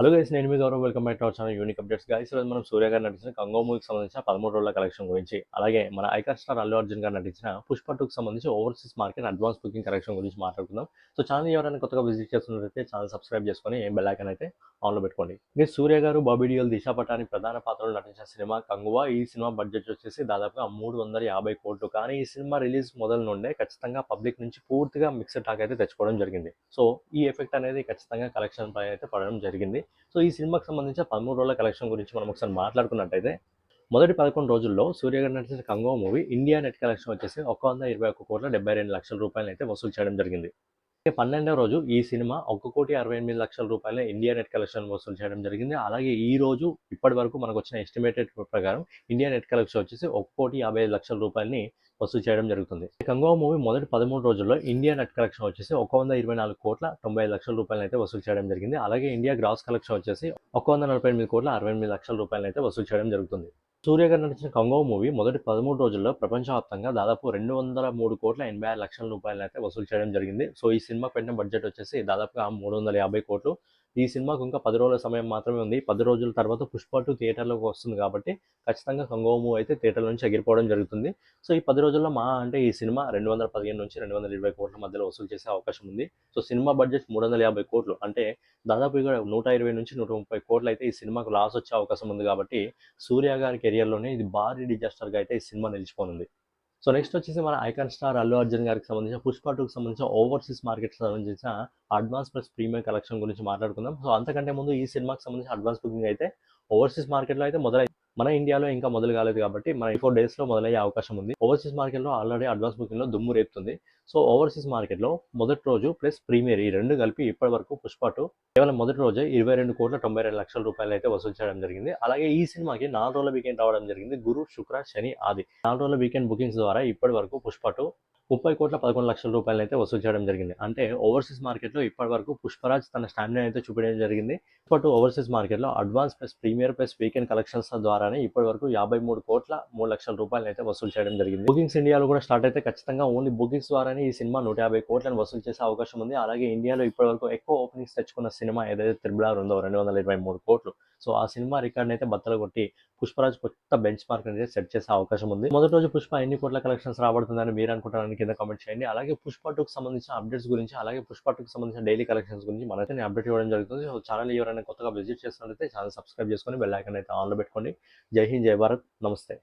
Hello guys, నేను మీ Gaurav. Welcome back to our channel unique updates. Guys, ఈరోజు మనం సూర్య గారు నటించిన కంగో మూవీకి సంబంధించిన 13 రోజుల కలెక్షన్ గురించి, అలాగే మన ఐకాన్ స్టార్ అల్లు అర్జున్ గారు నటించిన పుష్ప 2కి సంబంధించి overseas market advance booking collection గురించి మాట్లాడుకుందాం. సో ఛానల్ ఎవరైనా కొత్తగా విజిట్ చేస్తున్నట్లయితే ఛానల్ సబ్స్క్రైబ్ చేసుకొని బెల్ ఐకాన్ అయితే ఆన్లో పెట్టుకోండి. మీరు సూర్య గారు, బాబీ డియోల్, దిశా పటాని ప్రధాన పాత్రలు నటించిన సినిమా కంగువా. ఈ సినిమా బడ్జెట్ వచ్చేసి దాదాపుగా 350 కోట్లు. కానీ ఈ సినిమా రిలీజ్ మొదలు నుండే ఖచ్చితంగా పబ్లిక్ నుంచి పూర్తిగా మిక్స్డ్ టాక్ అయితే తెచ్చుకోవడం జరిగింది. సో ఈ ఎఫెక్ట్ అనేది ఖచ్చితంగా కలెక్షన్ పై అయితే పడడం జరిగింది. సో ఈ సినిమాకి సంబంధించిన 13 రోజుల కలెక్షన్ గురించి మనం ఒకసారి మాట్లాడుకున్నట్టయితే, మొదటి 11 రోజుల్లో సూర్య గారు నటించిన Congo movie India net collection వచ్చేసి 121,72,00,000 రూపాయలు అయితే వసూలు చేయడం జరిగింది. 12వ రోజు ఈ సినిమా 1,68,00,000 రూపాయల ఇండియా నెట్ కలెక్షన్ వసూలు చేయడం జరిగింది. అలాగే ఈ రోజు ఇప్పటి వరకు మనకు వచ్చిన ఎస్టిమేటెడ్ ప్రకారం ఇండియా నెట్ కలెక్షన్ వచ్చేసి 1,55,00,000 రూపాయలని వసూలు చేయడం జరుగుతుంది. కంగో మూవీ మొదటి 13 రోజుల్లో ఇండియా నెట్ కలెక్షన్ వచ్చేసి 124,90,00,000 రూపాయలు అయితే వసూలు చేయడం జరిగింది. అలాగే ఇండియా గ్రాస్ కలెక్షన్ వచ్చేసి 148,68,00,000 రూపాయలు అయితే వసూలు చేయడం జరుగుతుంది. సూర్య గారు నటించిన కంగో మూవీ మొదటి 13 రోజుల్లో ప్రపంచవ్యాప్తంగా దాదాపు 203,86,00,000 రూపాయలు అయితే వసూలు చేయడం జరిగింది. సో ఈ సినిమాకి పెట్టిన బడ్జెట్ వచ్చేసి దాదాపుగా 350 కోట్లు. ఈ సినిమాకు ఇంకా 10 రోజుల సమయం మాత్రమే ఉంది. 10 రోజుల తర్వాత పుష్ప 2 థియేటర్లోకి వస్తుంది కాబట్టి ఖచ్చితంగా కంగో మూవీ అయితే థియేటర్ నుంచి ఎగిరిపోవడం జరుగుతుంది. సో ఈ 10 రోజుల్లో అంటే ఈ సినిమా 215 నుంచి 220 కోట్ల మధ్యలో వసూలు చేసే అవకాశం ఉంది. సో సినిమా బడ్జెట్ 350 కోట్లు అంటే దాదాపుగా 120 నుంచి 130 కోట్లు అయితే ఈ సినిమాకు లాస్ వచ్చే అవకాశం ఉంది. కాబట్టి సూర్య గారి కెరియర్లోనే ఇది భారీ డిజాస్టర్గా అయితే ఈ సినిమా నిలిచిపోనుంది. సో నెక్స్ట్ వచ్చేసి మన ఐకాన్ స్టార్ అల్లు అర్జున్ గారికి సంబంధించిన పుష్ప 2కి సంబంధించిన ఓవర్సీస్ మార్కెట్ సంబంధించిన అడ్వాన్స్ ప్లస్ ప్రీమియం కలెక్షన్ గురించి మాట్లాడుకుందాం. సో అంతకంటే ముందు ఈ సినిమాకి సంబంధించిన అడ్వాన్స్ బుకింగ్ అయితే ఓవర్సీస్ మార్కెట్లో అయితే మన ఇండియాలో ఇంకా మొదలు కాలేదు కాబట్టి మన 4 డేస్లో మొదలయ్యే అవకాశం ఉంది. ఓవర్సీస్ మార్కెట్లో ఆల్రెడీ అడ్వాన్స్ బుకింగ్లో దుమ్ము రేపుతుంది. సో ఓవర్సీస్ మార్కెట్లో మొదటి రోజు ప్లస్ ప్రీమియర్ ఈ రెండు కలిపి ఇప్పటి వరకు పుష్ప 2 కేవలం మొదటి రోజే 22,92,00,000 రూపాయలు అయితే వసూలు చేయడం జరిగింది. అలాగే ఈ సినిమాకి 4 రోజుల వీకెండ్ రావడం జరిగింది. గురు, శుక్ర, శని, ఆది 4 రోజుల వీకెండ్ బుకింగ్స్ ద్వారా ఇప్పటి వరకు పుష్ప 2 30,11,00,000 రూపాయలు అయితే వసూలు చేయడం జరిగింది. అంటే ఓవర్సీస్ మార్కెట్లో ఇప్పటి వరకు పుష్పరాజ్ తన స్టాండర్డ్ అయితే చూపించడం జరిగింది. పుష్ప 2 ఓవర్సీస్ మార్కెట్లో advance plus premiere plus weekend collections ద్వారానే ఇప్పటి వరకు 53,03,00,000 రూపాయలు అయితే వసూలు చేయడం జరిగింది. బుకింగ్స్ ఇండియాలో కూడా స్టార్ట్ అయితే ఖచ్చితంగా ఓన్లీ బుకింగ్స్ ద్వారానే ఈ సినిమా 150 కోట్లను వసూలు చేసే అవకాశం ఉంది. అలాగే ఇండియాలో ఇప్పటి వరకు ఎక్కువ ఓపెనింగ్స్ తెచ్చుకున్న సినిమా ఏదైతే త్రిబుల్ ఉందో 223 కోట్లు. సో ఆ సినిమా రికార్డ్ అయితే బద్దలు కొట్టి పుష్పరాజ్ కొత్త బెంచ్ మార్క్ అనేది సెట్ చేసే అవకాశం ఉంది. మొదటి రోజు పుష్ప ఎన్ని కోట్ల కలెక్షన్స్ రాబడుతుందని మీరు అనుకుంటారని కింద కామెంట్ చేయండి. అలాగే పుష్ప 2కి సంబంధించిన అప్డేట్స్ గురించి, అలాగే పుష్ప 2కి సంబంధించిన డైలీ కలెక్షన్స్ గురించి మనైతే నేను అప్డేట్ ఇవ్వడం జరుగుతుంది. సో ఛానల్ ఎవరైనా కొత్తగా విజిట్ చేస్తున్నట్లయితే ఛానల్ సబ్స్క్రైబ్ చేసుకొని బెల్ ఐకాన్ అయితే ఆన్లో పెట్టుకోండి. జై హింద్, జై భారత్, నమస్తే.